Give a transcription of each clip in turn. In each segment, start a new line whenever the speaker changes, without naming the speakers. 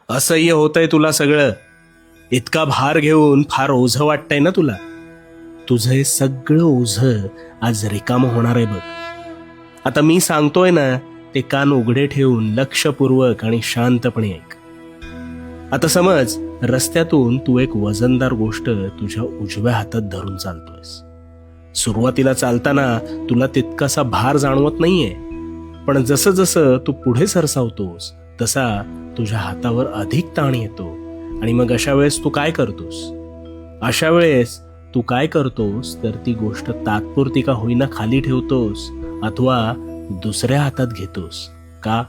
असह्य होतंय तुला सगळं. इतका भार घेऊन फार ओझं वाटतंय ना तुला. तुझं हे सगळं ओझं आज रिकामं होणार आहे बघ. आता मी सांगतोय ना ते कान उघडे ठेवून लक्षपूर्वक आणि शांतपणे ऐक. आता समज रस्त्यातून तू एक वजनदार गोष्ट तुझ्या उजव्या हातात धरून चालतोयस. सुरुवातीला चालताना तुला तितकासा भार जाणवत नाहीये, पण जसं जसं तू पुढे सरसावतोस तसा तुझ्या हातावर अधिक ताण येतो. आणि मग अशा वेळेस तू काय करतोस तर ती गोष्ट तात्पुरती का होईना खाली ठेवतोस अथवा दुसऱ्या हातात घेतोस. का?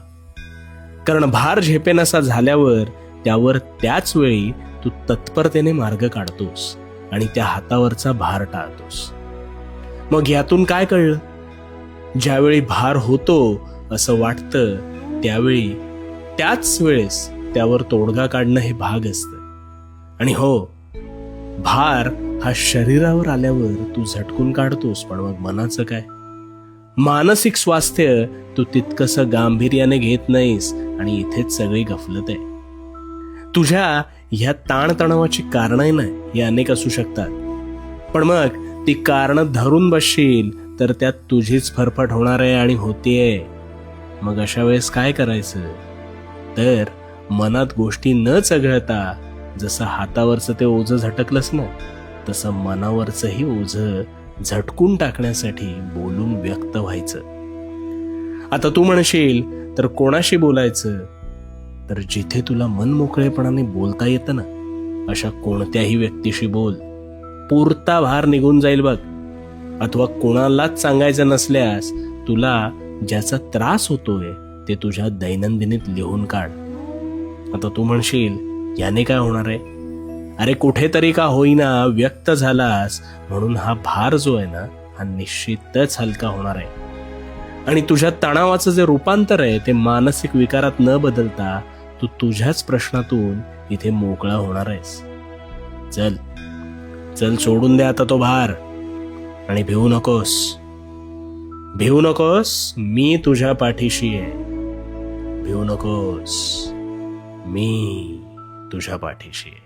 कारण भार झेपेनासा झाल्यावर त्यावर त्याच वेळी तू तत्परतेने मार्ग काढतोस आणि त्या हातावरचा भार टाळतोस. मग यातून काय कळलं? ज्यावेळी भार होतो असं वाटतं त्यावेळी त्याच वेळेस त्यावर तोडगा काढणं हे भाग असतं. आणि हो, भार हा शरीरावर आल्यावर तू झटकून काढतोस, पण मग मनाचं काय? मानसिक स्वास्थ्य तू तितकंसं गांभीर्याने घेत नाहीस आणि इथेच सगळी गफलत आहे. तुझ्या ह्या ताणतणावाची कारणं ना ही अनेक असू शकतात, पण मग ती कारणं धरून बसशील तर त्यात तुझीच फरफट होणार आहे आणि होतीये. मग अशा वेळेस काय करायचं? तर मनात गोष्टी न चघळता जसं हातावरचं ते ओझं झटकलंस ना तसं मनावरचंही ओझं झटकून टाकण्यासाठी बोलून व्यक्त व्हायचं. आता तू म्हणशील तर कोणाशी बोलायचं? तर जिथे तुला मन मोकळेपणाने बोलता येतं ना अशा कोणत्याही व्यक्तीशी बोल. पुरता भार निघून जाईल बघ. अथवा कोणालाच सांगायचं नसल्यास तुला ज्याचा त्रास होतोय ते तुझ्या दैनंदिनीत लिहून काढ. आता तू म्हणशील याने काय होणार आहे? अरे कुठेतरी का होईना व्यक्त झालास म्हणून हा भार जो आहे ना हा निश्चितच हलका होणार आहे. आणि तुझ्या तणावाचं जे रूपांतर आहे ते मानसिक विकारात न बदलता तू तुझ्याच प्रश्नातून इथे मोकळा होणार आहेस. चल चल सोडून दे आता तो भार आणि भिवू नकोस. मी तुझ्या पाठीशी आहे. भिवू नकोस, मी तुझ्या पाठीशी आहे.